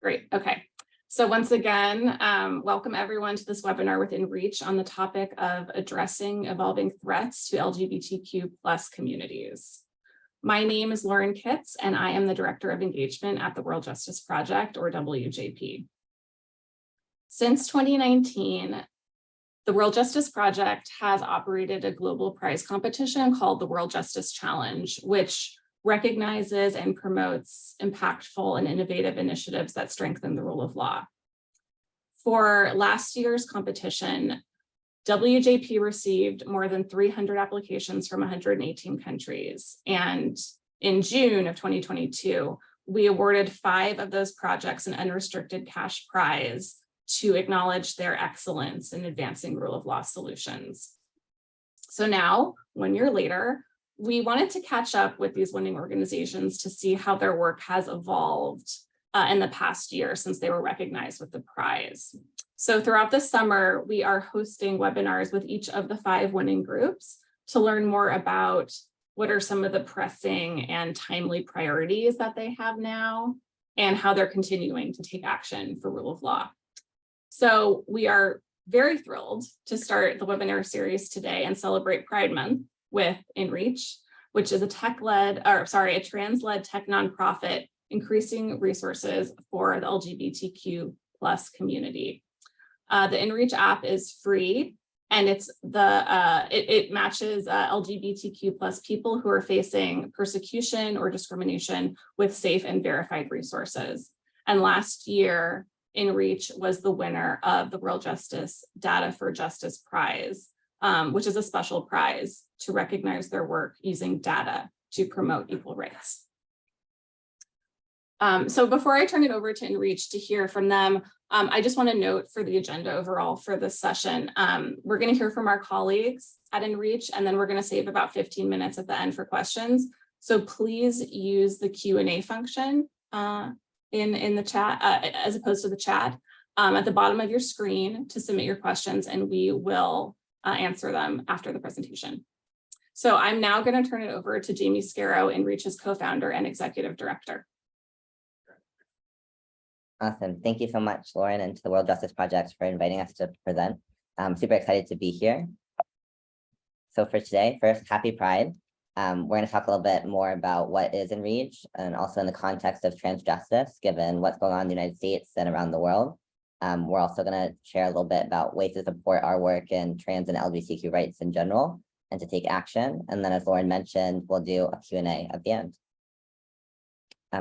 Great. Okay. So once again, welcome everyone to this webinar with InReach on the topic of addressing evolving threats to LGBTQ plus communities. My name is Lauren Kitts, and I am the Director of Engagement at the World Justice Project, or WJP. Since 2019, the World Justice Project has operated a global prize competition called the World Justice Challenge, which recognizes and promotes impactful and innovative initiatives that strengthen the rule of law. For last year's competition, WJP received more than 300 applications from 118 countries. And in June of 2022, we awarded 5 of those projects an unrestricted cash prize to acknowledge their excellence in advancing rule of law solutions. So now, 1 year later, we wanted to catch up with these winning organizations to see how their work has evolved in the past year since they were recognized with the prize. So throughout the summer, we are hosting webinars with each of the 5 winning groups to learn more about what are some of the pressing and timely priorities that they have now and how they're continuing to take action for rule of law. So we are very thrilled to start the webinar series today and celebrate Pride Month with InReach, which is a trans-led tech nonprofit increasing resources for the LGBTQ plus community. The InReach app is free, and it matches LGBTQ plus people who are facing persecution or discrimination with safe and verified resources. And last year, InReach was the winner of the World Justice Data for Justice Prize, which is a special prize to recognize their work using data to promote equal rights. So before I turn it over to InReach to hear from them, I just want to note for the agenda overall for this session, we're going to hear from our colleagues at InReach, and then we're going to save about 15 minutes at the end for questions. So please use the Q&A function in the chat, as opposed to the chat, at the bottom of your screen to submit your questions, and we will answer them after the presentation. So I'm now going to turn it over to Jamie Scarrow, InReach's co-founder and executive director. Awesome. Thank you so much, Lauren, and to the World Justice Project for inviting us to present. I'm super excited to be here. So for today, first, happy Pride. We're going to talk a little bit more about what is InReach and also in the context of trans justice, given what's going on in the United States and around the world. We're also going to share a little bit about ways to support our work in trans and LGBTQ rights in general and to take action. And then, as Lauren mentioned, we'll do a Q&A at the end.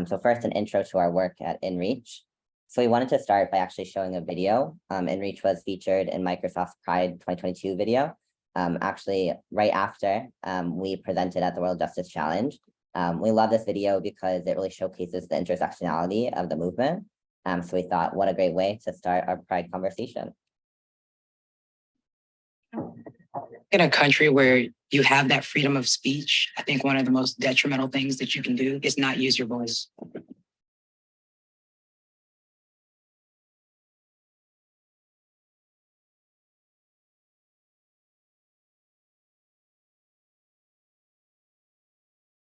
So first, an intro to our work at InReach. So we wanted to start by actually showing a video. InReach was featured in Microsoft's Pride 2022 video, actually right after we presented at the World Justice Challenge. We love this video because it really showcases the intersectionality of the movement. So we thought, what a great way to start our Pride conversation. In a country where you have that freedom of speech, I think one of the most detrimental things that you can do is not use your voice.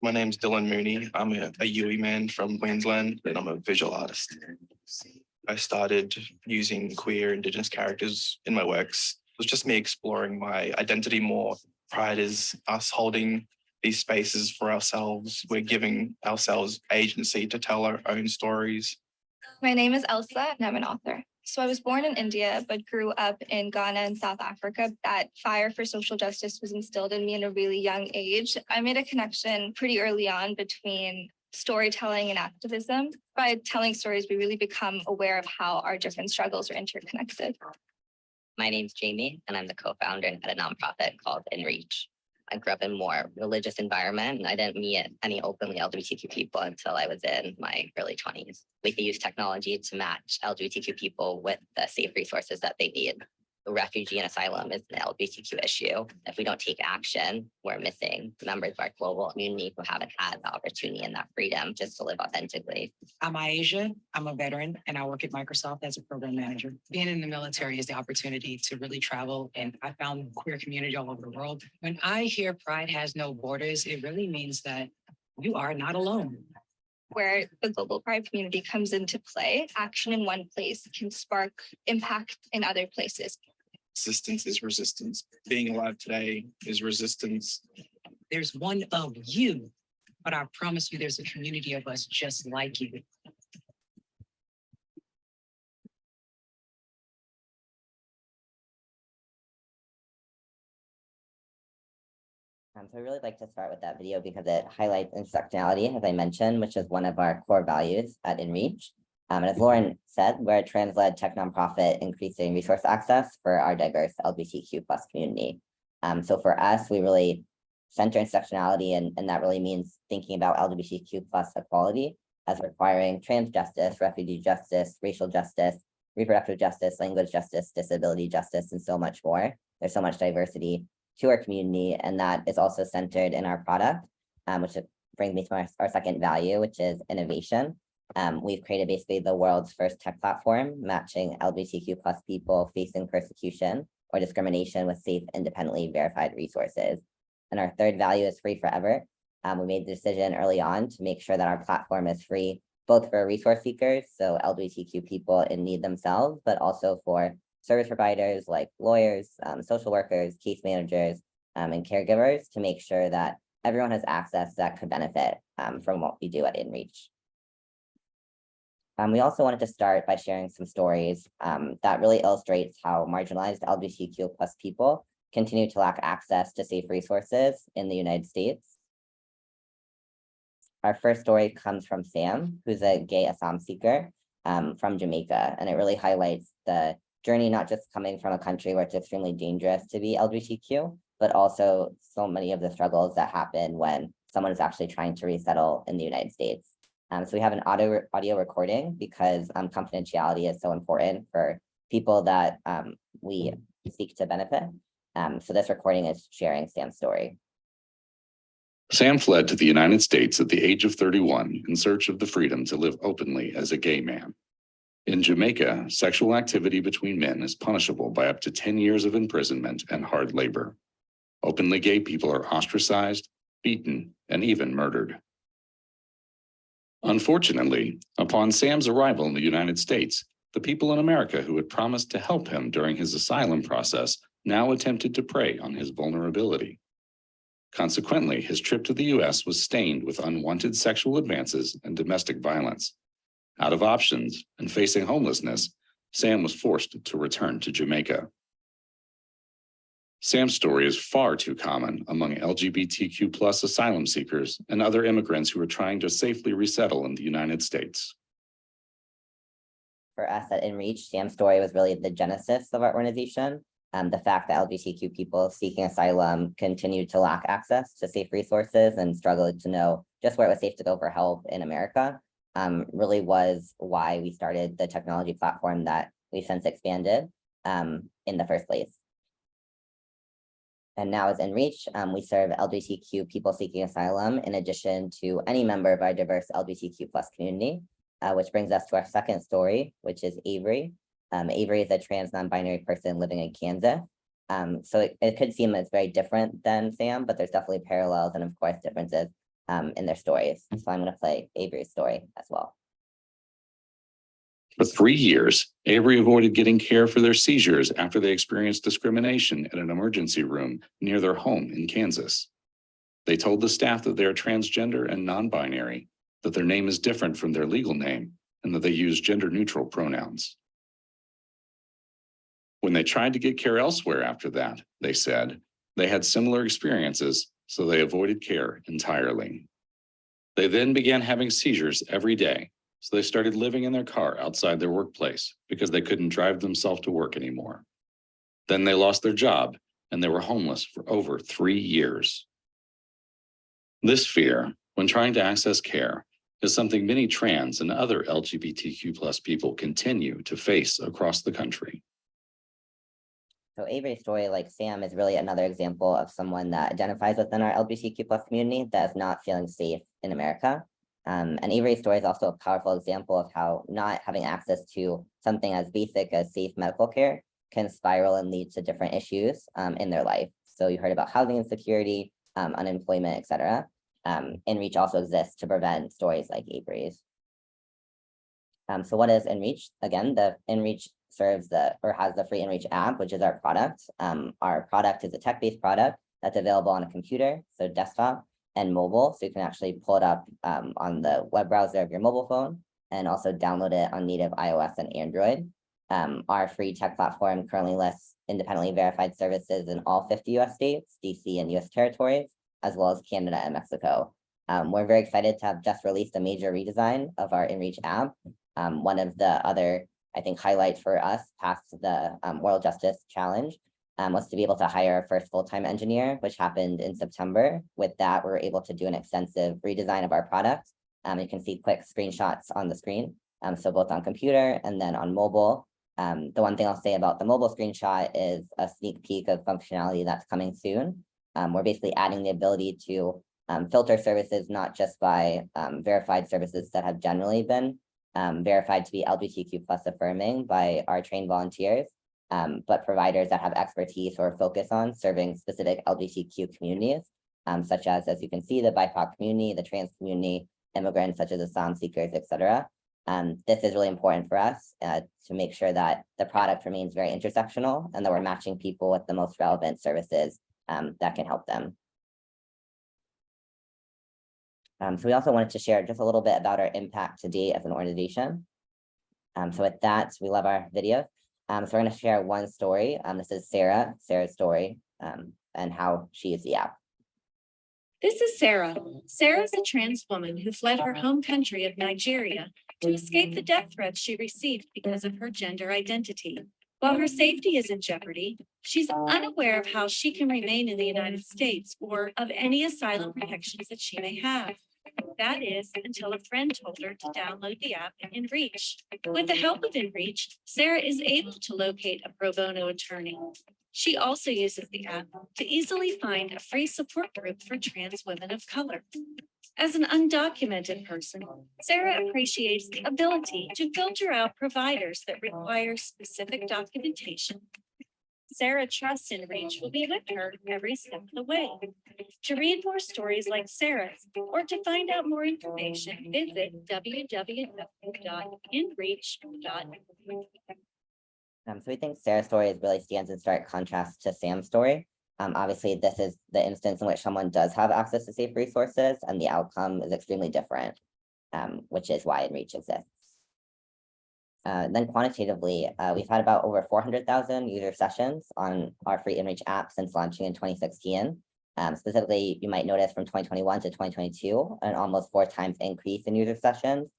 My name's Dylan Mooney. I'm a Yui man from Queensland, and I'm a visual artist. I started using queer Indigenous characters in my works. It was just me exploring my identity more. Pride is us holding these spaces for ourselves. We're giving ourselves agency to tell our own stories. My name is Elsa, and I'm an author. So I was born in India, but grew up in Ghana and South Africa. That fire for social justice was instilled in me in a really young age. I made a connection pretty early on between storytelling and activism. By telling stories, we really become aware of how our different struggles are interconnected. My name's Jamie, and I'm the co-founder at a nonprofit called InReach. I grew up in a more religious environment, and I didn't meet any openly LGBTQ people until I was in my early 20s. We can use technology to match LGBTQ people with the safe resources that they need. Refugee and asylum is an LGBTQ issue. If we don't take action, we're missing members of our global community who haven't had the opportunity and that freedom just to live authentically. I'm Aisha. I'm a veteran, and I work at Microsoft as a program manager. Being in the military is the opportunity to really travel, and I found queer community all over the world. When I hear Pride has no borders, it really means that you are not alone. where the global pride community comes into play. Action in one place can spark impact in other places. Resistance is resistance. Being alive today is resistance. There's one of you, but I promise you there's a community of us just like you. So I really like to start with that video because it highlights intersectionality, as I mentioned, which is one of our core values at InReach. And as Lauren said, we're a trans-led tech nonprofit increasing resource access for our diverse LGBTQ plus community. So for us, we really center intersectionality, and that really means thinking about LGBTQ plus equality as requiring trans justice, refugee justice, racial justice, reproductive justice, language justice, disability justice, and so much more. There's so much diversity to our community, and that is also centered in our product, which brings me to our second value, which is innovation. We've created basically the world's first tech platform, matching LGBTQ plus people facing persecution or discrimination with safe, independently verified resources. And our third value is free forever. We made the decision early on to make sure that our platform is free, both for resource seekers, so LGBTQ people in need themselves, but also for service providers like lawyers, social workers, case managers, and caregivers to make sure that everyone has access that could benefit from what we do at InReach. We also wanted to start by sharing some stories that really illustrates how marginalized LGBTQ plus people continue to lack access to safe resources in the United States. Our first story comes from Sam, who's a gay asylum seeker from Jamaica, and it really highlights the journey, not just coming from a country where it's extremely dangerous to be LGBTQ, but also so many of the struggles that happen when someone is actually trying to resettle in the United States. So we have an audio recording because confidentiality is so important for people that we seek to benefit. So this recording is sharing Sam's story. Sam fled to the United States at the age of 31 in search of the freedom to live openly as a gay man. In Jamaica, sexual activity between men is punishable by up to 10 years of imprisonment and hard labor. Openly gay people are ostracized, beaten, and even murdered. Unfortunately, upon Sam's arrival in the United States, the people in America who had promised to help him during his asylum process now attempted to prey on his vulnerability. Consequently, his trip to the U.S. was stained with unwanted sexual advances and domestic violence. Out of options and facing homelessness, Sam was forced to return to Jamaica. Sam's story is far too common among LGBTQ plus asylum seekers and other immigrants who are trying to safely resettle in the United States. For us at InReach, Sam's story was really the genesis of our organization. The fact that LGBTQ people seeking asylum continued to lack access to safe resources and struggled to know just where it was safe to go for help in America really was why we started the technology platform that we've since expanded in the first place. And now as InReach, we serve LGBTQ people seeking asylum in addition to any member of our diverse LGBTQ plus community, which brings us to our second story, which is Avery. Avery is a trans non-binary person living in Kansas. So it could seem as very different than Sam, but there's definitely parallels and of course differences in their stories. So I'm going to play Avery's story as well. For 3 years, Avery avoided getting care for their seizures after they experienced discrimination at an emergency room near their home in Kansas. They told the staff that they are transgender and non-binary, that their name is different from their legal name, and that they use gender-neutral pronouns. When they tried to get care elsewhere after that, they said, they had similar experiences, so they avoided care entirely. They then began having seizures every day, so they started living in their car outside their workplace because they couldn't drive themselves to work anymore. Then they lost their job, and they were homeless for over 3 years. This fear, when trying to access care, is something many trans and other LGBTQ plus people continue to face across the country. So Avery's story, like Sam, is really another example of someone that identifies within our LGBTQ plus community that is not feeling safe in America. And Avery's story is also a powerful example of how not having access to something as basic as safe medical care can spiral and lead to different issues in their life. So you heard about housing insecurity, unemployment, et cetera. InReach also exists to prevent stories like Avery's. So what is InReach? Again, the InReach serves has the free InReach app, which is our product. Our product is a tech-based product that's available on a computer, so desktop and mobile. So you can actually pull it up on the web browser of your mobile phone and also download it on native iOS and Android. Our free tech platform currently lists independently verified services in all 50 US states, DC and US territories, as well as Canada and Mexico. We're very excited to have just released a major redesign of our InReach app. One of the other, I think, highlights for us past the World Justice Challenge was to be able to hire our first full-time engineer, which happened in September. With that, we were able to do an extensive redesign of our product. You can see quick screenshots on the screen. So both on computer and then on mobile. The one thing I'll say about the mobile screenshot is a sneak peek of functionality that's coming soon. We're basically adding the ability to filter services, not just by verified services that have generally been verified to be LGBTQ plus affirming by our trained volunteers, but providers that have expertise or focus on serving specific LGBTQ communities, such as you can see, the BIPOC community, the trans community, immigrants such as asylum seekers, etc. This is really important for us to make sure that the product remains very intersectional and that we're matching people with the most relevant services that can help them. So we also wanted to share just a little bit about our impact to date as an organization. So with that, we love our videos. So we're going to share one story. This is Sarah's story and how she used the app. This is Sarah. Sarah is a trans woman who fled her home country of Nigeria to escape the death threats she received because of her gender identity. While her safety is in jeopardy, she's unaware of how she can remain in the United States or of any asylum protections that she may have. That is, until a friend told her to download the app InReach. With the help of InReach, Sarah is able to locate a pro bono attorney. She also uses the app to easily find a free support group for trans women of color. As an undocumented person, Sarah appreciates the ability to filter out providers that require specific documentation. Sarah trusts InReach will be with her every step of the way. To read more stories like Sarah's or to find out more information, visit www.inreach.org. So we think Sarah's story really stands in stark contrast to Sam's story. Obviously, this is the instance in which someone does have access to safe resources and the outcome is extremely different, which is why InReach exists. Then quantitatively, we've had about over 400,000 user sessions on our free InReach app since launching in 2016. Specifically, you might notice from 2021 to 2022, an almost 4 times increase in user sessions.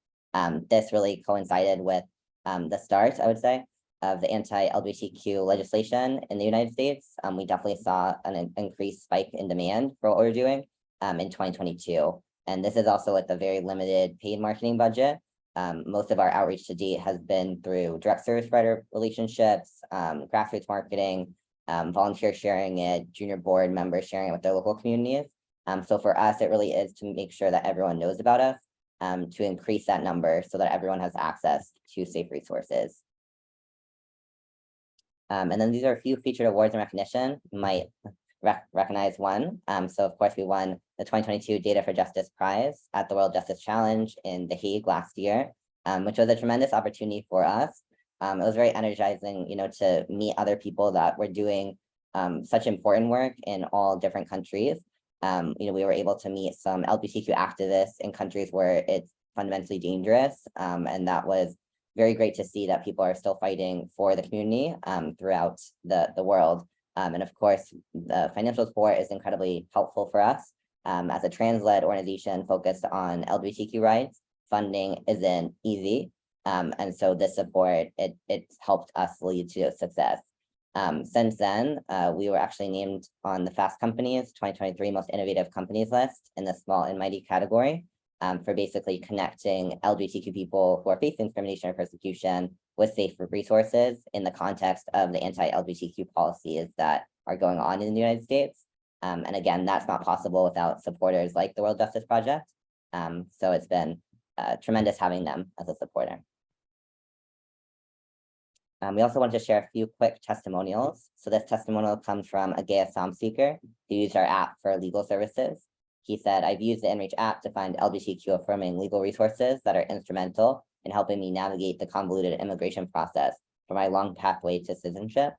This really coincided with the start, I would say, of the anti-LGBTQ legislation in the United States. We definitely saw an increased spike in demand for what we're doing in 2022. And this is also with a very limited paid marketing budget. Most of our outreach to date has been through direct service provider relationships, grassroots marketing, volunteer sharing it, junior board members sharing it with their local communities. So for us, it really is to make sure that everyone knows about us, to increase that number so that everyone has access to safe resources. And then these are a few featured awards and recognition. You might recognize one. So of course, we won the 2022 Data for Justice Prize at the World Justice Challenge in The Hague last year, which was a tremendous opportunity for us. It was very energizing, to meet other people that were doing such important work in all different countries. We were able to meet some LGBTQ activists in countries where it's fundamentally dangerous, and that was very great to see that people are still fighting for the community throughout the world. And of course, the financial support is incredibly helpful for us. As a trans-led organization focused on LGBTQ rights, funding isn't easy. And so this support, it's helped us lead to success. Since then, we were actually named on the Fast Company's 2023 Most Innovative Companies list in the small and mighty category for basically connecting LGBTQ people who are facing discrimination or persecution with safe resources in the context of the anti-LGBTQ policies that are going on in the United States. And again, that's not possible without supporters like the World Justice Project. So it's been tremendous having them as a supporter. We also want to share a few quick testimonials. So this testimonial comes from a gay asylum seeker who used our app for legal services. he said, "I've used the InReach app to find LGBTQ affirming legal resources that are instrumental in helping me navigate the convoluted immigration process for my long pathway to citizenship."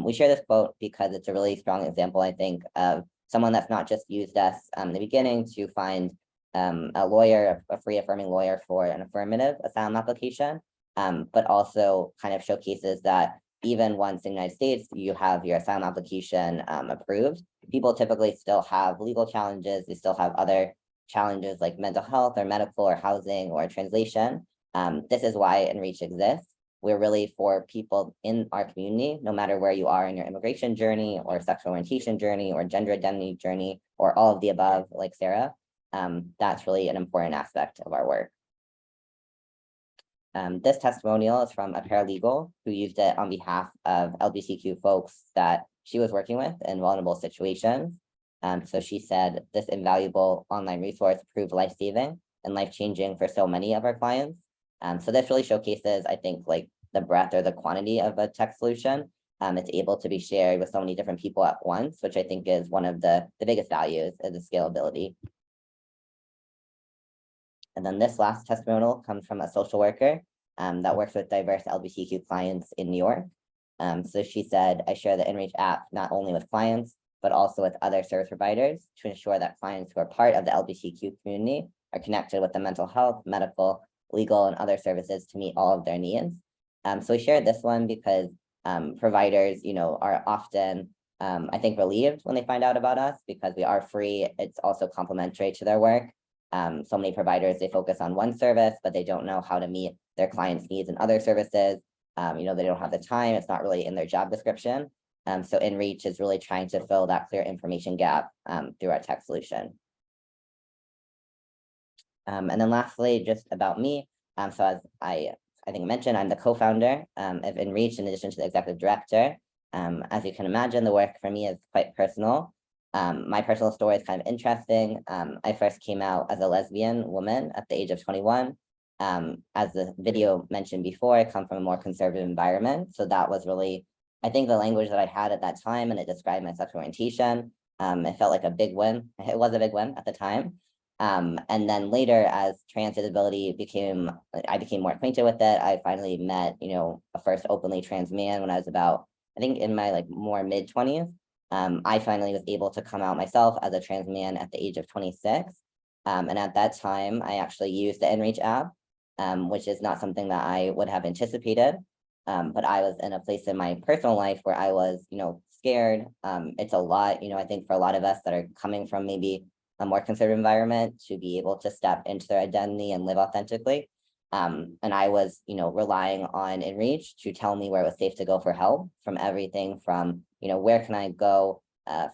We share this quote because it's a really strong example, I think, of someone that's not just used us in the beginning to find a lawyer, a free affirming lawyer for an affirmative asylum application, but also kind of showcases that even once in the United States, you have your asylum application approved, people typically still have legal challenges. They still have other challenges like mental health or medical or housing or translation. This is why InReach exists. We're really for people in our community, no matter where you are in your immigration journey or sexual orientation journey or gender identity journey, or all of the above, like Sarah. That's really an important aspect of our work. This testimonial is from a paralegal who used it on behalf of LGBTQ folks that she was working with in vulnerable situations. So she said, "This invaluable online resource proved life-saving and life-changing for so many of our clients." So this really showcases, I think, like the breadth or the quantity of a tech solution. It's able to be shared with so many different people at once, which I think is one of the biggest values of the scalability. And then this last testimonial comes from a social worker that works with diverse LGBTQ clients in New York. So she said, "I share the InReach app not only with clients, but also with other service providers to ensure that clients who are part of the LGBTQ community are connected with the mental health, medical, legal, and other services to meet all of their needs." So we shared this one because providers, are often, I think, relieved when they find out about us because we are free. It's also complementary to their work. So many providers, they focus on one service, but they don't know how to meet their clients' needs in other services. They don't have the time. It's not really in their job description. So InReach is really trying to fill that clear information gap through our tech solution. And then lastly, just about me. So as I think I mentioned, I'm the co-founder of InReach in addition to the executive director. As you can imagine, the work for me is quite personal. My personal story is kind of interesting. I first came out as a lesbian woman at the age of 21. As the video mentioned before, I come from a more conservative environment. So that was really, I think, the language that I had at that time, and it described my sexual orientation. It felt like a big win. It was a big win at the time. And then later, as trans visibility I became more acquainted with it. I finally met, a first openly trans man when I was about, I think, in my more mid-20s. I finally was able to come out myself as a trans man at the age of 26. And at that time, I actually used the InReach app, which is not something that I would have anticipated. But I was in a place in my personal life where I was, scared. It's a lot, I think, for a lot of us that are coming from maybe a more conservative environment to be able to step into their identity and live authentically. And I was, relying on InReach to tell me where it was safe to go for help, from everything from, where can I go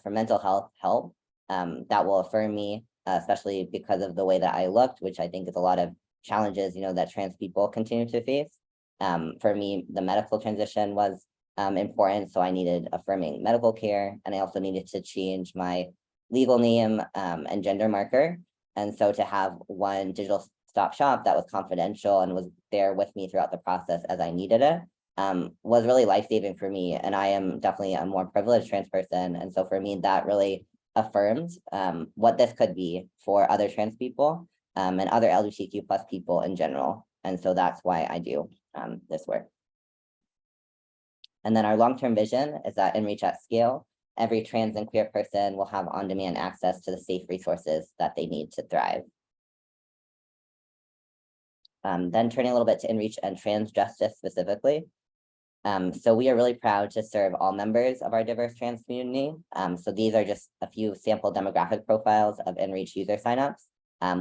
for mental health help that will affirm me, especially because of the way that I looked, which I think is a lot of challenges, that trans people continue to face. For me, the medical transition was important, so I needed affirming medical care, and I also needed to change my legal name and gender marker. And so to have one digital stop shop that was confidential and was there with me throughout the process as I needed it was really life-saving for me. And I am definitely a more privileged trans person. And so for me, that really affirmed what this could be for other trans people and other LGBTQ plus people in general. And so that's why I do this work. And then our long-term vision is that InReach at scale, every trans and queer person will have on-demand access to the safe resources that they need to thrive. Then turning a little bit to InReach and trans justice specifically. So we are really proud to serve all members of our diverse trans community. So these are just a few sample demographic profiles of InReach user signups.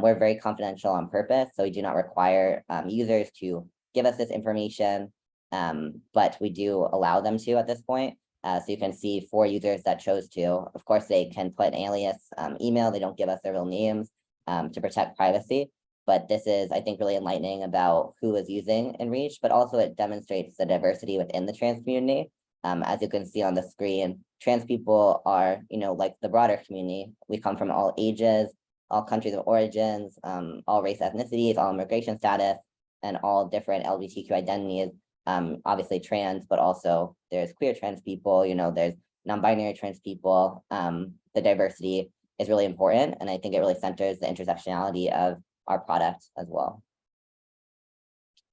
We're very confidential on purpose, so we do not require users to give us this information, but we do allow them to at this point. So you can see 4 users that chose to. Of course, they can put an alias email. They don't give us their real names to protect privacy. But this is, I think, really enlightening about who is using InReach, but also it demonstrates the diversity within the trans community. As you can see on the screen, trans people are, like the broader community. We come from all ages, all countries of origins, all race ethnicities, all immigration status, and all different LGBTQ identities. Obviously trans, but also there's queer trans people, there's non-binary trans people. The diversity is really important. And I think it really centers the intersectionality of our product as well.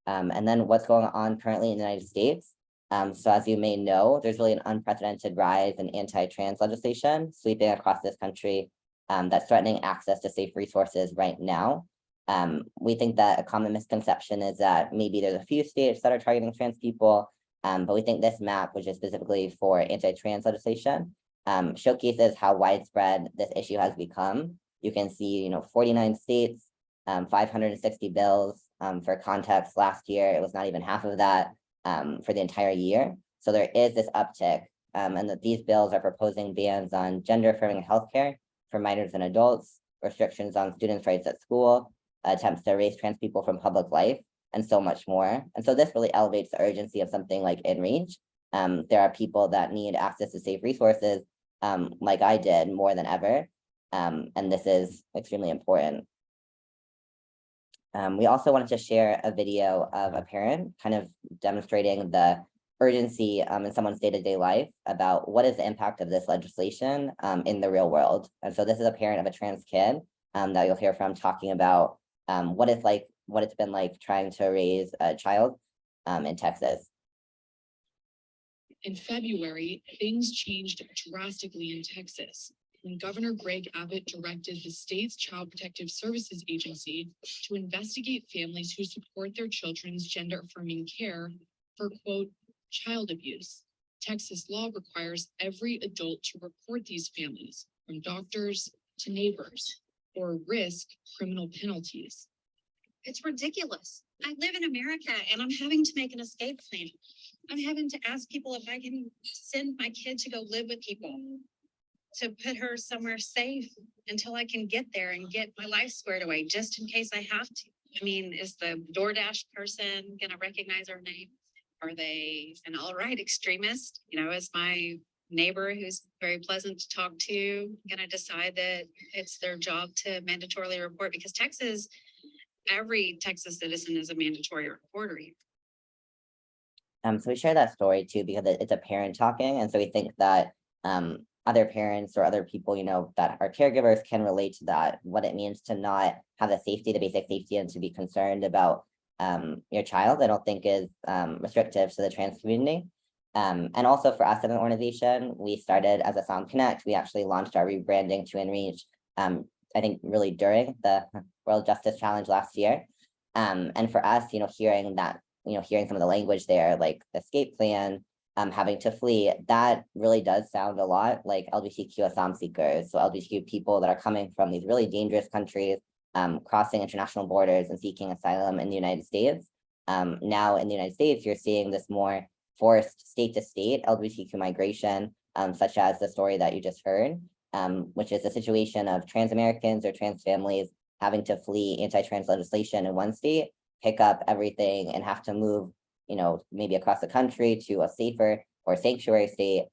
And then what's going on currently in the United States. So as you may know, there's really an unprecedented rise in anti-trans legislation sweeping across this country that's threatening access to safe resources right now. We think that a common misconception is that maybe there's a few states that are targeting trans people, but we think this map, which is specifically for anti-trans legislation, showcases how widespread this issue has become. You can see, 49 states, 560 bills. For context, last year, it was not even half of that for the entire year. So there is this uptick, and that these bills are proposing bans on gender-affirming healthcare for minors and adults, restrictions on students' rights at school, attempts to erase trans people from public life, and so much more. And so this really elevates the urgency of something like InReach. There are people that need access to safe resources, like I did, more than ever. And this is extremely important. We also wanted to share a video of a parent kind of demonstrating the urgency in someone's day-to-day life about what is the impact of this legislation in the real world. And so this is a parent of a trans kid that you'll hear from talking about what it's been like trying to raise a child in Texas. In February, things changed drastically in Texas when Governor Greg Abbott directed the state's Child Protective Services Agency to investigate families who support their children's gender-affirming care for, quote, child abuse. Texas law requires every adult to report these families, from doctors to neighbors, or risk criminal penalties. It's ridiculous. I live in America and I'm having to make an escape plan. I'm having to ask people if I can send my kid to go live with people, to put her somewhere safe until I can get there and get my life squared away, just in case I have to. I mean, is the DoorDash person gonna recognize our name? Are they an alt-right extremist? Is my neighbor, who's very pleasant to talk to, gonna decide that it's their job to mandatorily report? Because Texas, every Texas citizen is a mandatory reporter here. So we share that story too, because it's a parent talking. And so we think that other parents or other people, that are caregivers can relate to that, what it means to not have the safety, the basic safety, and to be concerned about your child. I don't think is restrictive to the trans community. And also for us as an organization, we started as a Sound Connect. We actually launched our rebranding to InReach, I think really during the World Justice Challenge last year. And for us, hearing that, hearing some of the language there, like escape plan, having to flee, that really does sound a lot like LGBTQ asylum seekers. So LGBTQ people that are coming from these really dangerous countries, crossing international borders and seeking asylum in the United States. Now in the United States, you're seeing this more forced state-to-state LGBTQ migration, such as the story that you just heard, which is a situation of trans Americans or trans families having to flee anti-trans legislation in one state, pick up everything and have to move, maybe across the country to a safer or sanctuary state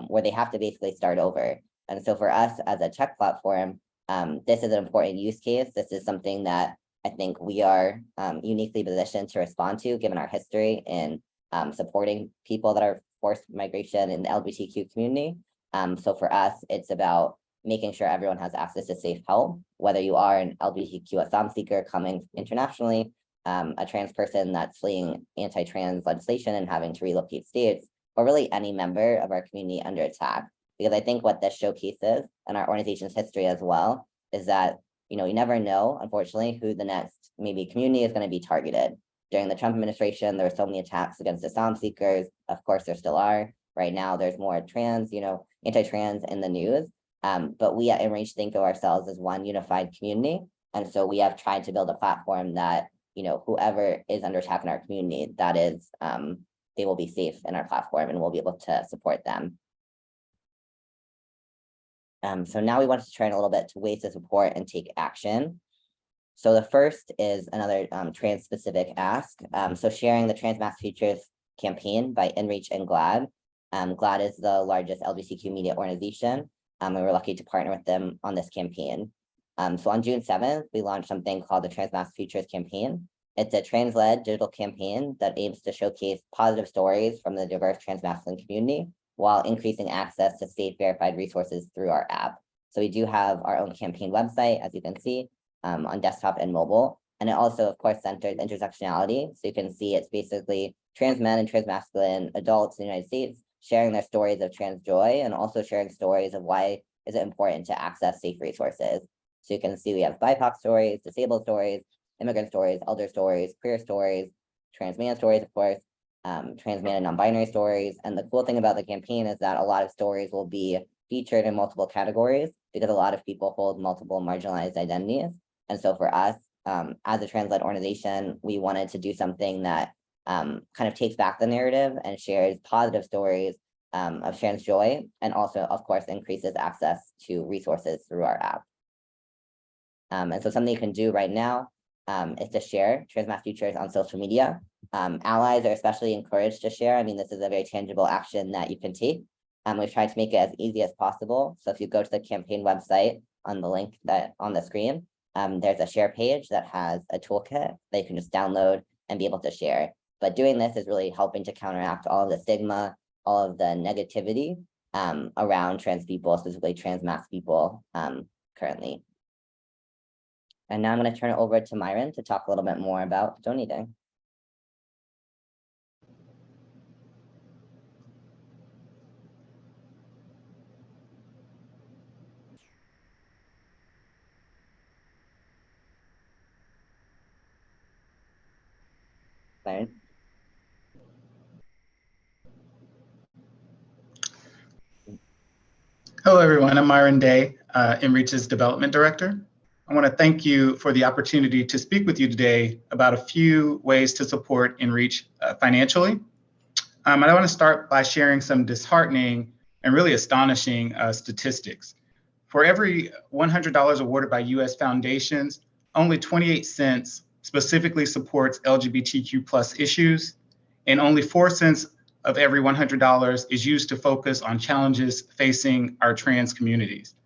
where they have to basically start over. And so for us as a tech platform, this is an important use case. This is something that I think we are uniquely positioned to respond to, given our history in supporting people that are forced migration in the LGBTQ community. So for us, it's about making sure everyone has access to safe help, whether you are an LGBTQ asylum seeker coming internationally, a trans person that's fleeing anti-trans legislation and having to relocate states, or really any member of our community under attack. Because I think what this showcases, and our organization's history as well, is that you never know, unfortunately, who the next maybe community is going to be targeted. During the Trump administration, there were so many attacks against asylum seekers. Of course, there still are. Right now, there's more trans, anti-trans in the news. But we at InReach think of ourselves as one unified community. And so we have tried to build a platform that, whoever is under attack in our community, that is, they will be safe in our platform and we'll be able to support them. So now we want to turn a little bit to ways to support and take action. So the first is another trans-specific ask. So sharing the Trans Mass Futures campaign by InReach and GLAAD. GLAAD is the largest LGBTQ media organization, and we're lucky to partner with them on this campaign. So on June 7th, we launched something called the Trans Mass Futures campaign. It's a trans-led digital campaign that aims to showcase positive stories from the diverse trans masculine community while increasing access to safe, verified resources through our app. So we do have our own campaign website, as you can see, on desktop and mobile. And it also, of course, centers intersectionality. So you can see it's basically trans men and trans masculine adults in the United States sharing their stories of trans joy and also sharing stories of why is it important to access safe resources. So you can see we have BIPOC stories, disabled stories, immigrant stories, elder stories, queer stories, trans man stories, of course, trans man and non-binary stories. And the cool thing about the campaign is that a lot of stories will be featured in multiple categories because a lot of people hold multiple marginalized identities. And so for us, as a trans-led organization, we wanted to do something that kind of takes back the narrative and shares positive stories of trans joy, and also, of course, increases access to resources through our app. And so something you can do right now is to share Trans Mass Futures on social media. Allies are especially encouraged to share. I mean, this is a very tangible action that you can take. We've tried to make it as easy as possible. So if you go to the campaign website on the link that on the screen, there's a share page that has a toolkit that you can just download and be able to share. But doing this is really helping to counteract all of the stigma, all of the negativity around trans people, specifically trans mass people currently. And now I'm going to turn it over to Myron to talk a little bit more about donating. Myron? Hello, everyone. I'm Myron Day, InReach's Development Director. I want to thank you for the opportunity to speak with you today about a few ways to support InReach financially. And I want to start by sharing some disheartening and really astonishing statistics. For every $100 awarded by US foundations, only 28 cents specifically supports LGBTQ plus issues, and only 4 cents of every $100 is used to focus on challenges facing our trans communities.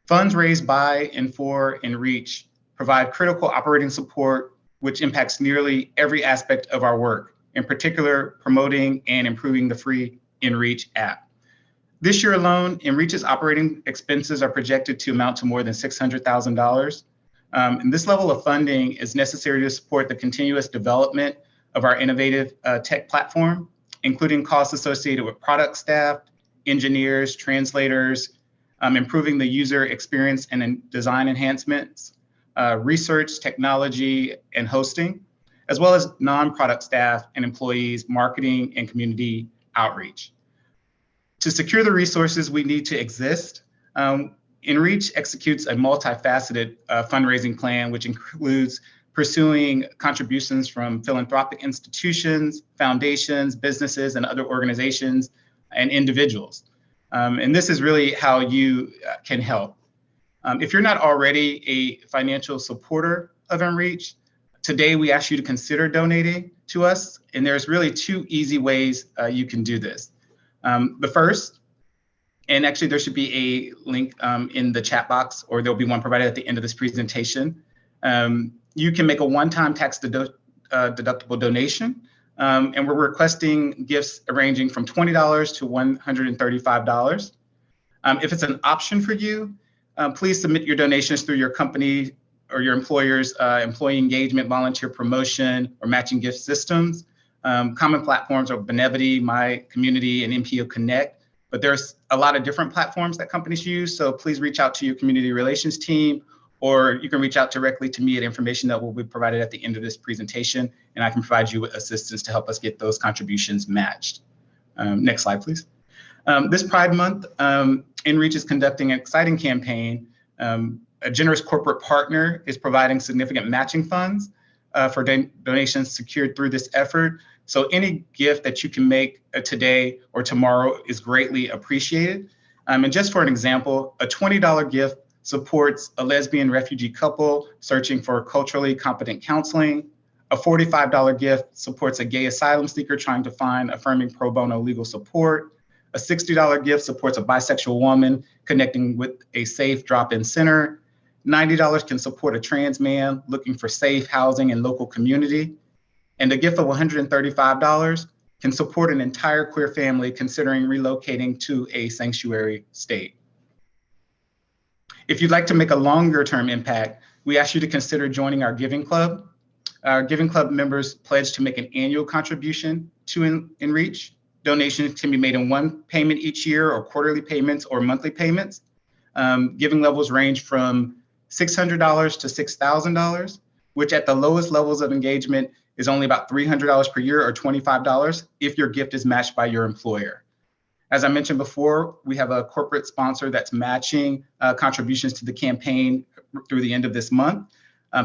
Funds raised by and for InReach provide critical operating support, which impacts nearly every aspect of our work, in particular, promoting and improving the free InReach app. This year alone, InReach's operating expenses are projected to amount to more than $600,000. And this level of funding is necessary to support the continuous development of our innovative tech platform, including costs associated with product staff, engineers, translators, improving the user experience and design enhancements, research, technology, and hosting, as well as non-product staff and employees, marketing and community outreach. To secure the resources we need to exist, InReach executes a multifaceted fundraising plan, which includes pursuing contributions from philanthropic institutions, foundations, businesses, and other organizations and individuals. And this is really how you can help. If you're not already a financial supporter of InReach, today we ask you to consider donating to us. And there's really 2 easy ways you can do this. The first, and actually there should be a link in the chat box, or there'll be one provided at the end of this presentation. You can make a one-time tax deductible donation, and we're requesting gifts ranging from $20 to $135. If it's an option for you, please submit your donations through your company or your employer's employee engagement, volunteer promotion, or matching gift systems. Common platforms are Benevity, My Community, and NPO Connect, but there's a lot of different platforms that companies use, so please reach out to your community relations team, or you can reach out directly to me at information that will be provided at the end of this presentation, and I can provide you with assistance to help us get those contributions matched. Next slide, please. This Pride Month, InReach is conducting an exciting campaign. A generous corporate partner is providing significant matching funds for donations secured through this effort. So any gift that you can make today or tomorrow is greatly appreciated. And just for an example, a $20 gift supports a lesbian refugee couple searching for culturally competent counseling. A $45 gift supports a gay asylum seeker trying to find affirming pro bono legal support. A $60 gift supports a bisexual woman connecting with a safe drop-in center. $90 can support a trans man looking for safe housing and local community. And a gift of $135 can support an entire queer family considering relocating to a sanctuary state. If you'd like to make a longer term impact, we ask you to consider joining our Giving Club. Our Giving Club members pledge to make an annual contribution to InReach. Donations can be made in one payment each year, or quarterly payments, or monthly payments. Giving levels range from $600 to $6,000, which at the lowest levels of engagement is only about $300 per year, or $25 if your gift is matched by your employer. As I mentioned before, we have a corporate sponsor that's matching contributions to the campaign through the end of this month.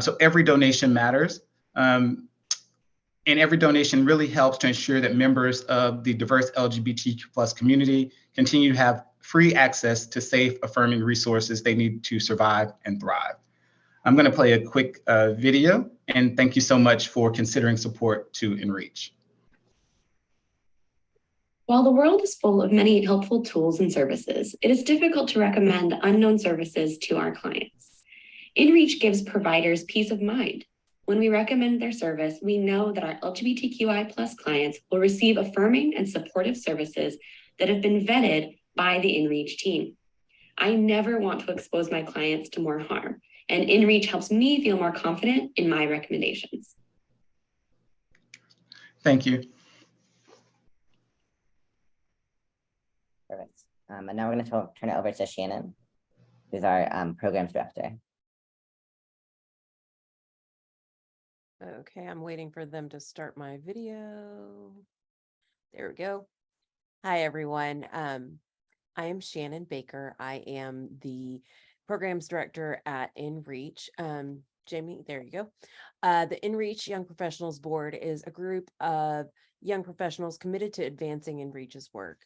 So every donation matters. And every donation really helps to ensure that members of the diverse LGBTQ+ community continue to have free access to safe, affirming resources they need to survive and thrive. I'm going to play a quick video, and thank you so much for considering support to InReach. While the world is full of many helpful tools and services, it is difficult to recommend unknown services to our clients. InReach gives providers peace of mind. When we recommend their service, we know that our LGBTQI+ clients will receive affirming and supportive services that have been vetted by the InReach team. I never want to expose my clients to more harm, and InReach helps me feel more confident in my recommendations. Thank you. Perfect. And now we're going to turn it over to Shannon, who's our programs director. Okay, I'm waiting for them to start my video. There we go. Hi, everyone. I am Shannon Baker. I am the programs director at InReach. Jamie, there you go. The InReach Young Professionals Board is a group of young professionals committed to advancing InReach's work.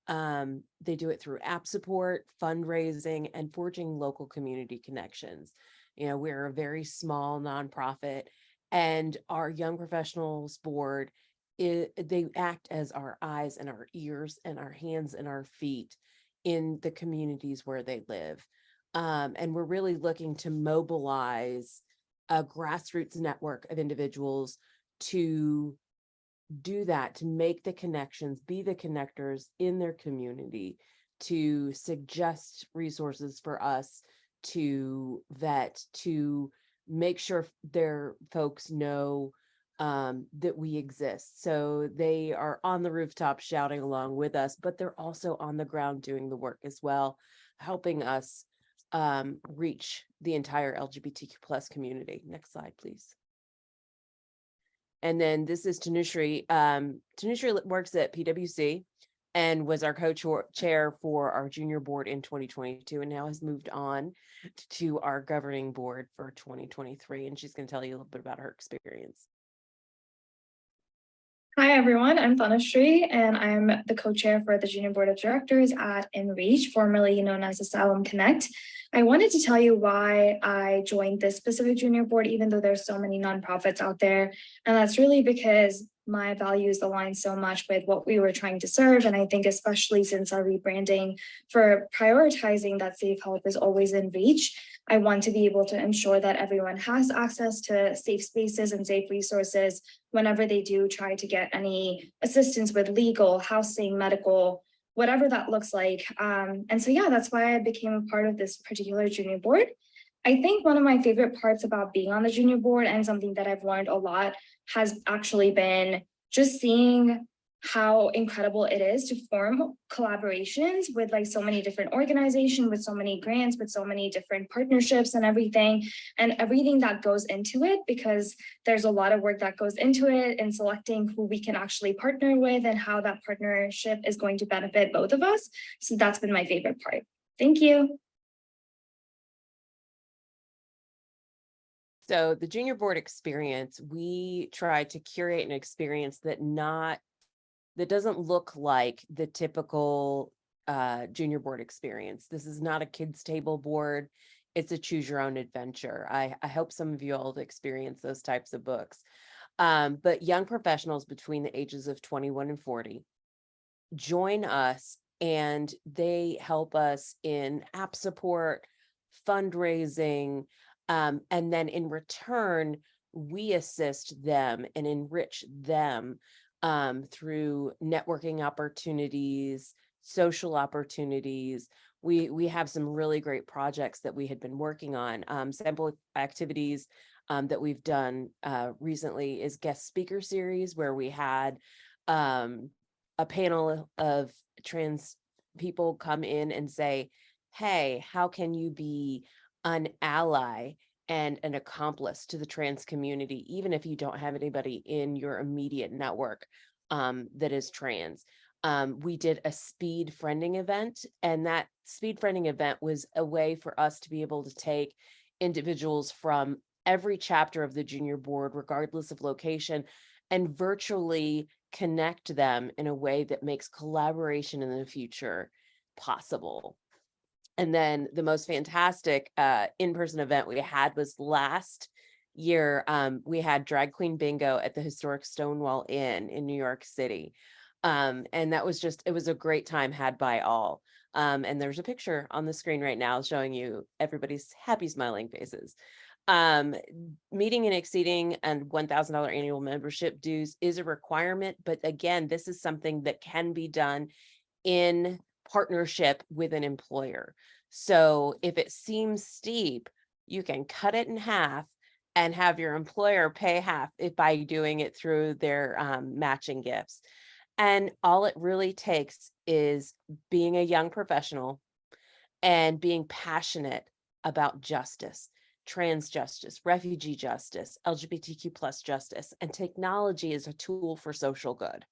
They do it through app support, fundraising, and forging local community connections. You know, we're a very small nonprofit, and our Young Professionals Board, they act as our eyes and our ears and our hands and our feet in the communities where they live. And we're really looking to mobilize a grassroots network of individuals to do that, to make the connections, be the connectors in their community, to suggest resources for us to vet, to make sure their folks know that we exist. So they are on the rooftop shouting along with us, but they're also on the ground doing the work as well, helping us reach the entire LGBTQ+ community. Next slide, please. And then this is Tanushree. Tanushree works at PwC and was our co-chair for our junior board in 2022, and now has moved on to our governing board for 2023. And she's going to tell you a little bit about her experience. Hi, everyone. I'm Tanushree, and I'm the co-chair for the Junior Board of Directors at InReach, formerly known as Asylum Connect. I wanted to tell you why I joined this specific junior board, even though there's so many nonprofits out there. And that's really because my values align so much with what we were trying to serve. And I think especially since our rebranding for prioritizing that safe help is always in reach, I want to be able to ensure that everyone has access to safe spaces and safe resources whenever they do try to get any assistance with legal, housing, medical, whatever that looks like. And so, yeah, that's why I became a part of this particular junior board. I think one of my favorite parts about being on the junior board, and something that I've learned a lot, has actually been just seeing how incredible it is to form collaborations with like so many different organizations, with so many grants, with so many different partnerships and everything that goes into it, because there's a lot of work that goes into it in selecting who we can actually partner with and how that partnership is going to benefit both of us. So that's been my favorite part. Thank you. So the junior board experience, we try to curate an experience that doesn't look like the typical junior board experience. This is not a kids table board. It's a choose your own adventure. I hope some of you all experience those types of books. But young professionals between the ages of 21 and 40 join us, and they help us in app support, fundraising, and then in return, we assist them and enrich them through networking opportunities, social opportunities. We have some really great projects that we had been working on. Sample activities that we've done recently is guest speaker series, where we had a panel of trans people come in and say, hey, how can you be an ally and an accomplice to the trans community, even if you don't have anybody in your immediate network that is trans. We did a speed friending event, and that speed friending event was a way for us to be able to take individuals from every chapter of the junior board, regardless of location, and virtually connect them in a way that makes collaboration in the future possible. And then the most fantastic in-person event we had was last year. We had drag queen bingo at the historic Stonewall Inn in New York City. And that was it was a great time had by all. And there's a picture on the screen right now showing you everybody's happy smiling faces. Meeting and exceeding and $1,000 annual membership dues is a requirement, but again, this is something that can be done in partnership with an employer. So if it seems steep, you can cut it in half and have your employer pay half by doing it through their matching gifts. And all it really takes is being a young professional and being passionate about justice, trans justice, refugee justice, LGBTQ plus justice, and technology is a tool for social good.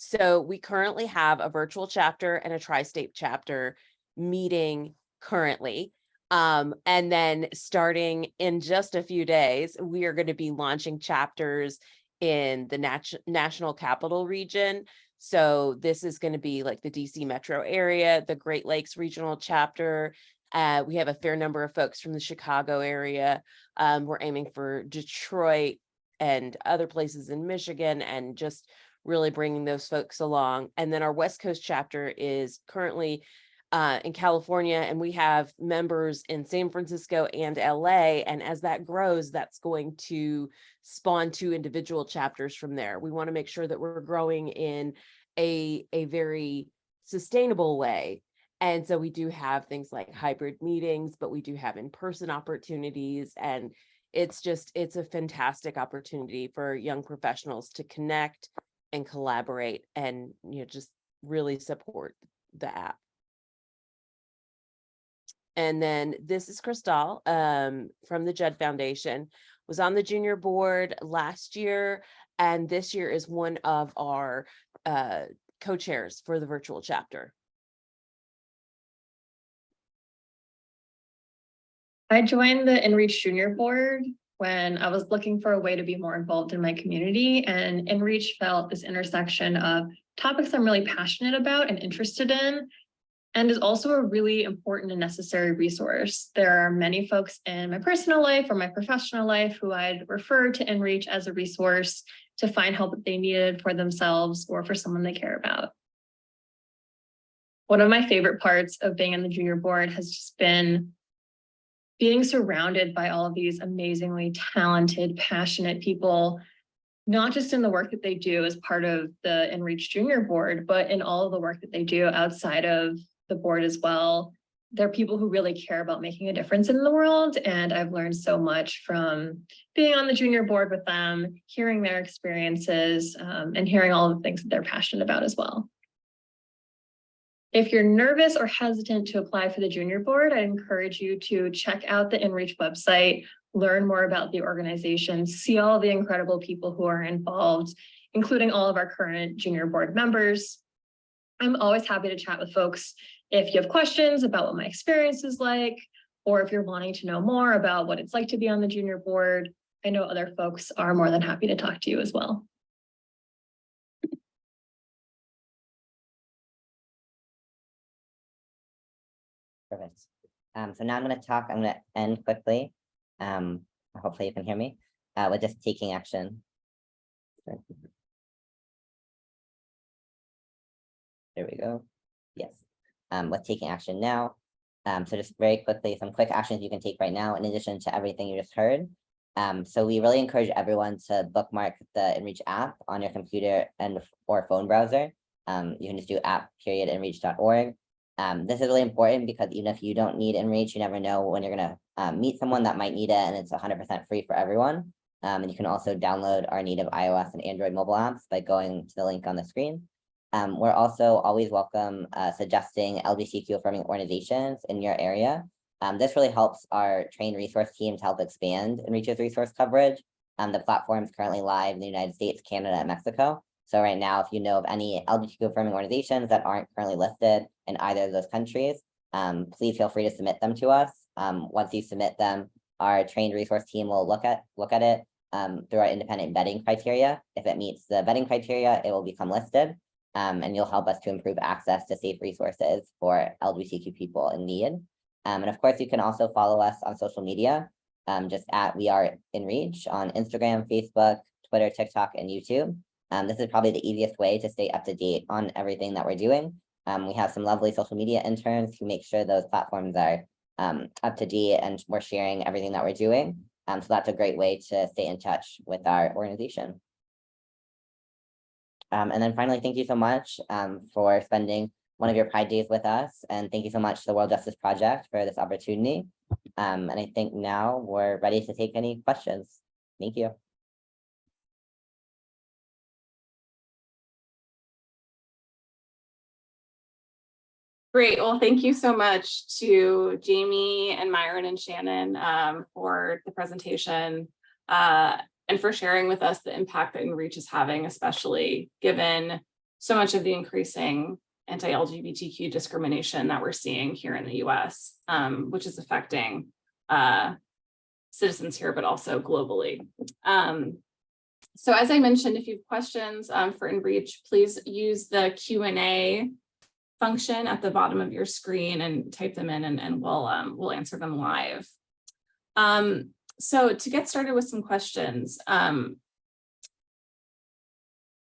So we currently have a virtual chapter and a tri-state chapter meeting currently. And then starting in just a few days, we are going to be launching chapters in the national capital region. So this is going to be like the DC metro area, the Great Lakes regional chapter. We have a fair number of folks from the Chicago area. We're aiming for Detroit and other places in Michigan, and just really bringing those folks along. And then our West Coast chapter is currently in California, and we have members in San Francisco and LA. And as that grows, that's going to spawn 2 individual chapters from there. We want to make sure that we're growing in a very sustainable way. And so we do have things like hybrid meetings, but we do have in-person opportunities. And it's a fantastic opportunity for young professionals to connect and collaborate and, just really support the app. And then this is Crystal from the Judd Foundation, was on the junior board last year, and this year is one of our co-chairs for the virtual chapter. I joined the InReach Junior Board when I was looking for a way to be more involved in my community, and InReach felt this intersection of topics I'm really passionate about and interested in, and is also a really important and necessary resource. There are many folks in my personal life or my professional life who I'd refer to InReach as a resource to find help that they needed for themselves or for someone they care about. One of my favorite parts of being on the junior board has just been being surrounded by all of these amazingly talented, passionate people, not just in the work that they do as part of the InReach Junior Board, but in all of the work that they do outside of the board as well. They're people who really care about making a difference in the world. And I've learned so much from being on the junior board with them, hearing their experiences, and hearing all the things that they're passionate about as well. If you're nervous or hesitant to apply for the junior board, I encourage you to check out the InReach website, learn more about the organization, see all the incredible people who are involved, including all of our current junior board members. I'm always happy to chat with folks if you have questions about what my experience is like, or if you're wanting to know more about what it's like to be on the junior board. I know other folks are more than happy to talk to you as well. Perfect. So now I'm going to end quickly. Hopefully you can hear me with just taking action. There we go. Yes. With taking action now. So just very quickly, some quick actions you can take right now, in addition to everything you just heard. So we really encourage everyone to bookmark the InReach app on your computer and or phone browser. You can just do app.inreach.org. This is really important because even if you don't need InReach, you never know when you're going to meet someone that might need it, and it's 100% free for everyone. And you can also download our native iOS and Android mobile apps by going to the link on the screen. We're also always welcome suggesting LGBTQ affirming organizations in your area. This really helps our trained resource team to help expand InReach's resource coverage. The platform is currently live in the United States, Canada, and Mexico. So right now, if you know of any LGBTQ affirming organizations that aren't currently listed in either of those countries, please feel free to submit them to us. Once you submit them, our trained resource team will look at it through our independent vetting criteria. If it meets the vetting criteria, it will become listed. And you'll help us to improve access to safe resources for LGBTQ people in need. And of course, you can also follow us on social media, just at We Are InReach on Instagram, Facebook, Twitter, TikTok, and YouTube. This is probably the easiest way to stay up to date on everything that we're doing. We have some lovely social media interns who make sure those platforms are up to date and we're sharing everything that we're doing. So that's a great way to stay in touch with our organization. And then finally, thank you so much for spending one of your Pride Days with us. And thank you so much to the World Justice Project for this opportunity. And I think now we're ready to take any questions. Thank you. Great. Well, thank you so much to Jamie and Myron and Shannon for the presentation and for sharing with us the impact that InReach is having, especially given so much of the increasing anti-LGBTQ discrimination that we're seeing here in the US, which is affecting citizens here, but also globally. So as I mentioned, if you have questions for InReach, please use the Q&A function at the bottom of your screen and type them in, and we'll answer them live. So to get started with some questions,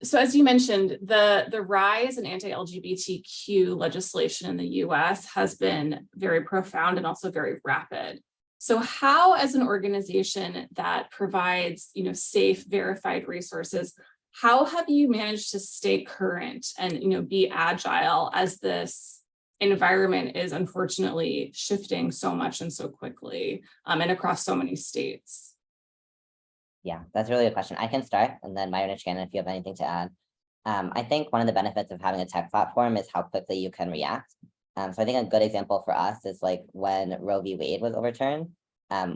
so as you mentioned, the rise in anti-LGBTQ legislation in the US has been very profound and also very rapid. So how, as an organization that provides, safe, verified resources, how have you managed to stay current and, be agile as this environment is unfortunately shifting so much and so quickly and across so many states? Yeah, that's really a good question. I can start, and then Myron and Shannon, if you have anything to add. I think one of the benefits of having a tech platform is how quickly you can react. So I think a good example for us is like when Roe v. Wade was overturned.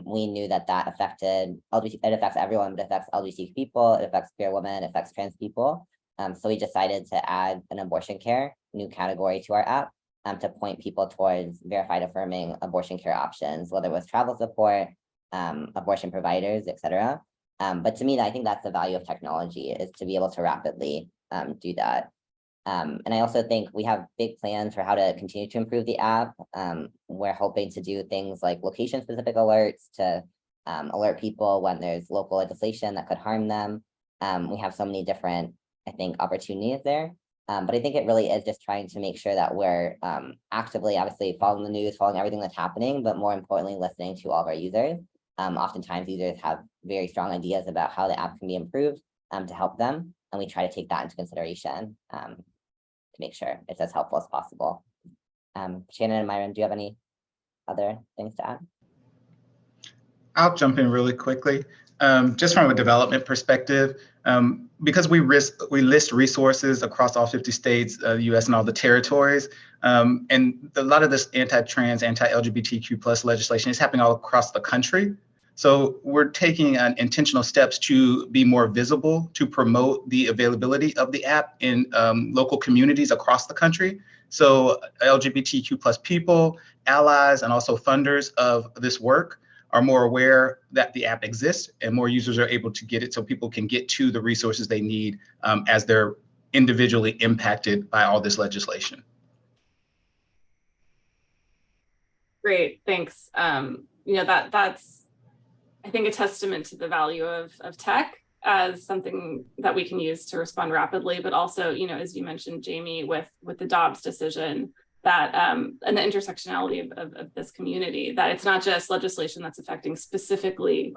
We knew that affected LGBT, it affects everyone, but it affects LGBTQ people, it affects queer women, it affects trans people. So we decided to add an abortion care new category to our app to point people towards verified affirming abortion care options, whether it was travel support, abortion providers, etc. But to me, I think that's the value of technology, is to be able to rapidly do that. And I also think we have big plans for how to continue to improve the app. We're hoping to do things like location-specific alerts to alert people when there's local legislation that could harm them. We have so many different, I think, opportunities there. But I think it really is just trying to make sure that we're actively, obviously, following the news, following everything that's happening, but more importantly, listening to all of our users. Oftentimes, users have very strong ideas about how the app can be improved to help them, and we try to take that into consideration to make sure it's as helpful as possible. Shannon and Myron, do you have any other things to add? I'll jump in really quickly. Just from a development perspective, because we list resources across all 50 states, the US and all the territories, and a lot of this anti-trans, anti-LGBTQ plus legislation is happening all across the country. So we're taking intentional steps to be more visible, to promote the availability of the app in local communities across the country. So LGBTQ plus people, allies, and also funders of this work are more aware that the app exists, and more users are able to get it so people can get to the resources they need as they're individually impacted by all this legislation. Great, thanks. That's, I think, a testament to the value of tech as something that we can use to respond rapidly, but also, as you mentioned, Jamie, with the Dobbs decision, that and the intersectionality of this community, that it's not just legislation that's affecting specifically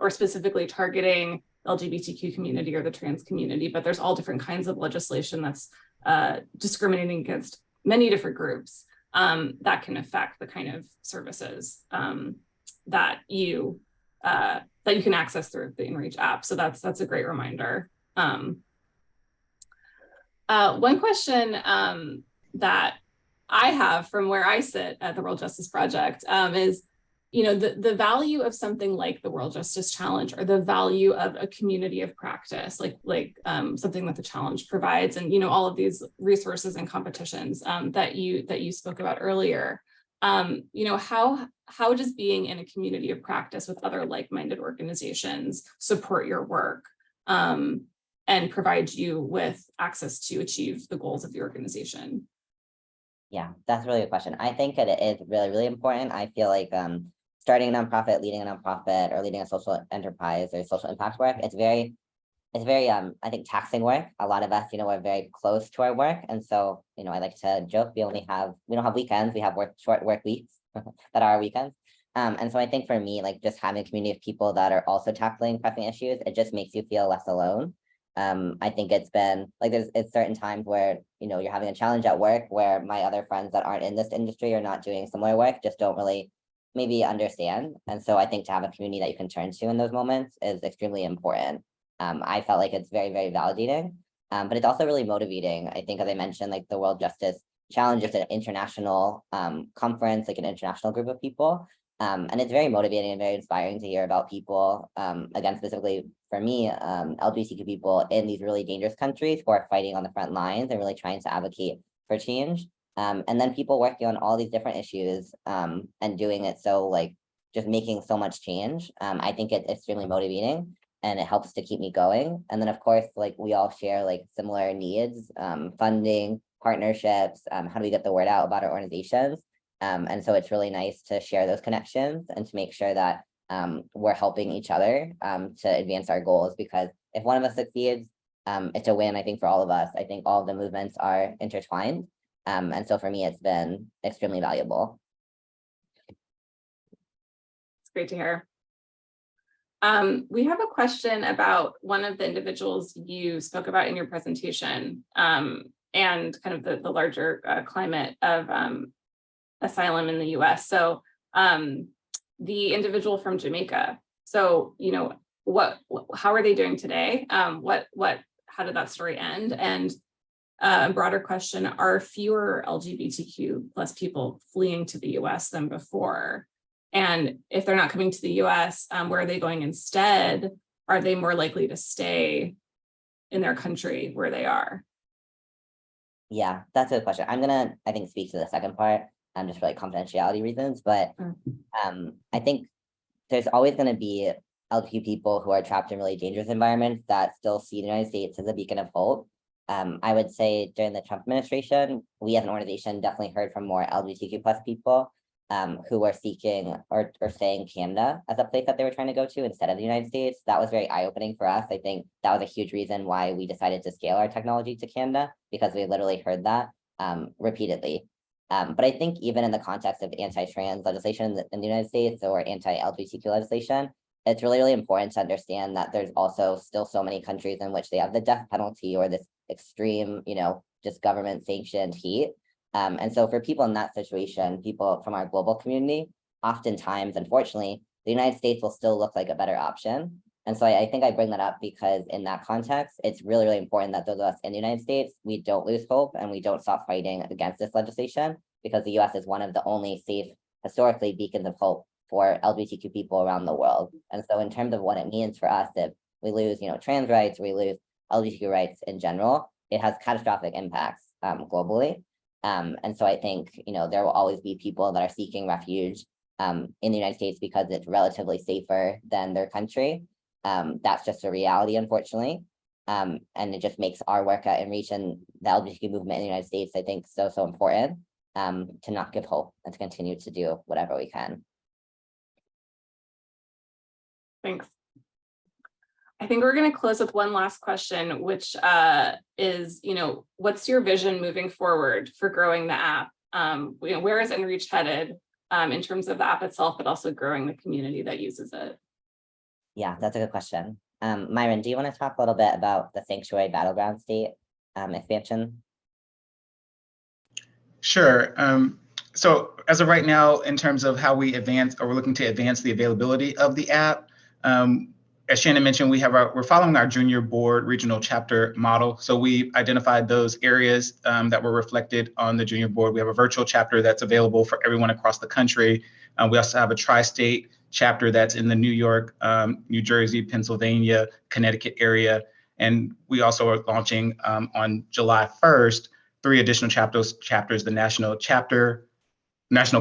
targeting the LGBTQ community or the trans community, but there's all different kinds of legislation that's discriminating against many different groups that can affect the kind of services that you can access through the InReach app. So that's a great reminder. One question that I have from where I sit at the World Justice Project is, the value of something like the World Justice Challenge, or the value of a community of practice, like something that the challenge provides, and all of these resources and competitions that you spoke about earlier. How does being in a community of practice with other like-minded organizations support your work and provide you with access to achieve the goals of the organization? Yeah, that's a really good question. I think that it is really, really important. I feel like starting a nonprofit, leading a nonprofit, or leading a social enterprise or social impact work, it's very, I think, taxing work. A lot of us, we're very close to our work. And so, I like to joke, we don't have weekends, we have short work weeks that are our weekends. And so I think for me, like just having a community of people that are also tackling pressing issues, it just makes you feel less alone. I think it's been like it's certain times where, you're having a challenge at work where my other friends that aren't in this industry or not doing similar work just don't really maybe understand. And so I think to have a community that you can turn to in those moments is extremely important. I felt like it's very, very validating, but it's also really motivating. I think, as I mentioned, like the World Justice Challenge is an international conference, like an international group of people. And it's very motivating and very inspiring to hear about people, again, specifically for me, LGBTQ people in these really dangerous countries who are fighting on the front lines and really trying to advocate for change. And then people working on all these different issues and doing it so like just making so much change. I think it's extremely motivating and it helps to keep me going. And then of course, like we all share like similar needs, funding, partnerships, how do we get the word out about our organizations? And so it's really nice to share those connections and to make sure that we're helping each other to advance our goals, because if one of us succeeds, it's a win, I think, for all of us. I think all of the movements are intertwined. And so for me, it's been extremely valuable. It's great to hear. We have a question about one of the individuals you spoke about in your presentation and kind of the larger climate of asylum in the US. So the individual from Jamaica. So, how are they doing today? How did that story end? And a broader question, are fewer LGBTQ plus people fleeing to the US than before? And if they're not coming to the US, where are they going instead? Are they more likely to stay in their country where they are? Yeah, that's a good question. I'm gonna, I think, speak to the second part, just for like confidentiality reasons, but I think there's always going to be LGBTQ people who are trapped in really dangerous environments that still see the United States as a beacon of hope. I would say during the Trump administration, we as an organization definitely heard from more LGBTQ plus people who were seeking or saying Canada as a place that they were trying to go to instead of the United States. That was very eye-opening for us. I think that was a huge reason why we decided to scale our technology to Canada, because we literally heard that repeatedly. But I think even in the context of anti-trans legislation in the United States or anti-LGBTQ legislation, it's really, really important to understand that there's also still so many countries in which they have the death penalty or this extreme, just government sanctioned heat. And so for people in that situation, people from our global community, oftentimes, unfortunately, the United States will still look like a better option. And so I think I bring that up because in that context, it's really, really important that those of us in the United States, we don't lose hope and we don't stop fighting against this legislation, because the US is one of the only safe, historically, beacons of hope for LGBTQ people around the world. And so in terms of what it means for us, if we lose, trans rights, we lose LGBTQ rights in general, it has catastrophic impacts globally. And so I think, there will always be people that are seeking refuge in the United States because it's relatively safer than their country. That's just a reality, unfortunately. And it just makes our work at InReach and the LGBTQ movement in the United States, I think, so important to not give hope and to continue to do whatever we can. Thanks. I think we're going to close with one last question, which is, what's your vision moving forward for growing the app Where is InReach headed in terms of the app itself, but also growing the community that uses it? Yeah, that's a good question. Myron, do you want to talk a little bit about the sanctuary battleground state expansion? Sure. So as of right now, in terms of how we advance, or we're looking to advance the availability of the app, as Shannon mentioned, we're following our junior board regional chapter model. So we identified those areas that were reflected on the junior board. We have a virtual chapter that's available for everyone across the country. We also have a tri-state chapter that's in the New York, New Jersey, Pennsylvania, Connecticut area. And we also are launching on July 1st, 3 additional chapters, the national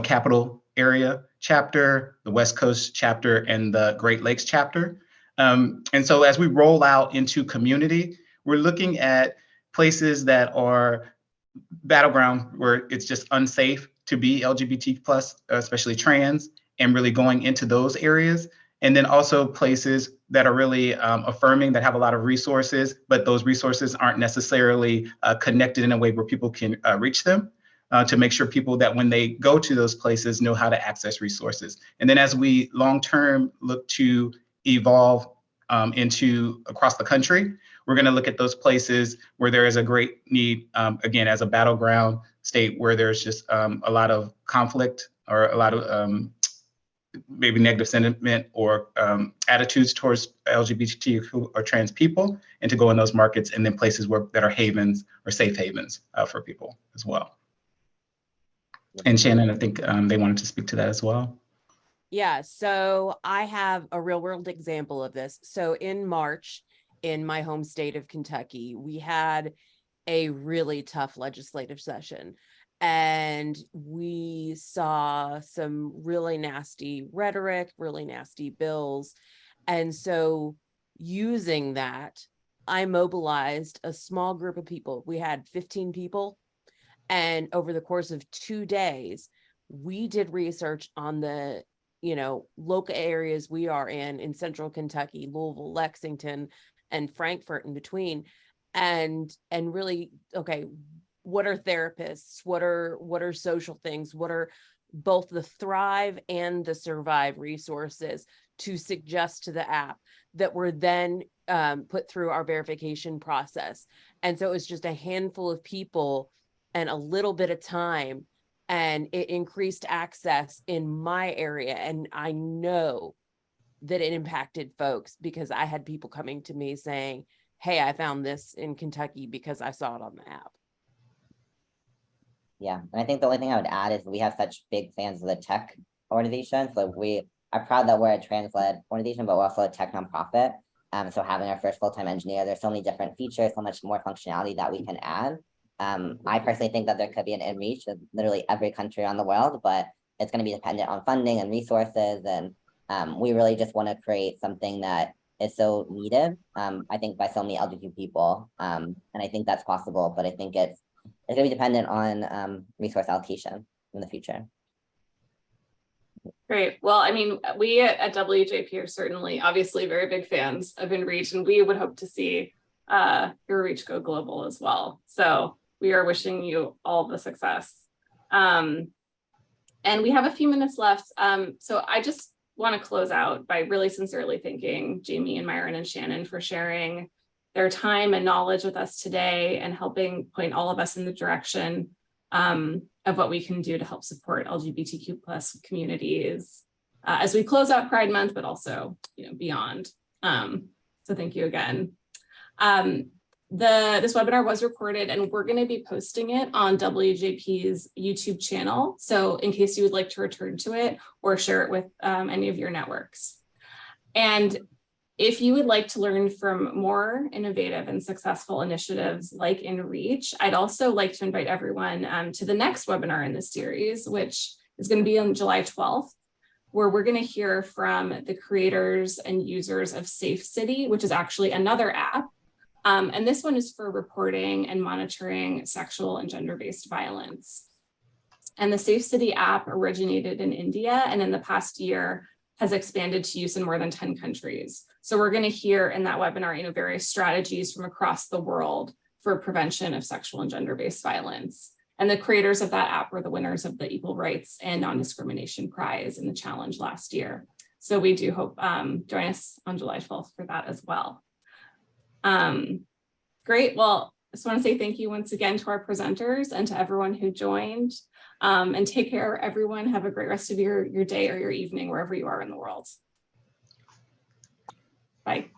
capital area chapter, the West Coast chapter, and the Great Lakes chapter. And so as we roll out into community, we're looking at places that are battleground where it's just unsafe to be LGBT plus, especially trans, and really going into those areas. And then also places that are really affirming, that have a lot of resources, but those resources aren't necessarily connected in a way where people can reach them, to make sure people that when they go to those places know how to access resources. And then as we long-term look to evolve into across the country, we're going to look at those places where there is a great need, again, as a battleground state where there's just a lot of conflict or a lot of maybe negative sentiment or attitudes towards LGBTQ or trans people, and to go in those markets and then places that are havens or safe havens for people as well. And Shannon, I think they wanted to speak to that as well. Yeah, so I have a real world example of this. So in March, in my home state of Kentucky, we had a really tough legislative session. And we saw some really nasty rhetoric, really nasty bills. And so using that, I mobilized a small group of people. We had 15 people. And over the course of 2 days, we did research on the local areas we are in Central Kentucky, Louisville, Lexington, and Frankfurt in between. And really, okay, what are therapists? What are social things? What are both the Thrive and the Survive resources to suggest to the app that were then put through our verification process? And so it was just a handful of people and a little bit of time, and it increased access in my area. And I know that it impacted folks because I had people coming to me saying, hey, I found this in Kentucky because I saw it on the app. Yeah, and I think the only thing I would add is we have such big fans of the tech organization. So we are proud that we're a trans-led organization, but we're also a tech nonprofit. So having our first full-time engineer, there's so many different features, so much more functionality that we can add. I personally think that there could be an InReach in literally every country around the world, but it's going to be dependent on funding and resources. And we really just want to create something that is so needed, I think, by so many LGBT people. And I think that's possible, but I think it's going to be dependent on resource allocation in the future. Great. Well, I mean, we at WJP are certainly obviously very big fans of InReach, and we would hope to see your reach go global as well. So we are wishing you all the success. And we have a few minutes left. So I just want to close out by really sincerely thanking Jamie and Myron and Shannon for sharing their time and knowledge with us today and helping point all of us in the direction of what we can do to help support LGBTQ plus communities as we close out Pride Month, but also beyond. So thank you again. This webinar was recorded and we're going to be posting it on WJP's YouTube channel. So in case you would like to return to it or share it with any of your networks. And if you would like to learn from more innovative and successful initiatives like InReach, I'd also like to invite everyone to the next webinar in this series, which is going to be on July 12th, where we're going to hear from the creators and users of Safe City, which is actually another app. And this one is for reporting and monitoring sexual and gender-based violence. And the Safe City app originated in India, and in the past year has expanded to use in more than 10 countries. So we're going to hear in that webinar, various strategies from across the world for prevention of sexual and gender-based violence. And the creators of that app were the winners of the Equal Rights and Non-Discrimination Prize in the challenge last year. So we do hope join us on July 12th for that as well. Great. Well, I just want to say thank you once again to our presenters and to everyone who joined. And take care, everyone. Have a great rest of your day or your evening, wherever you are in the world. Bye.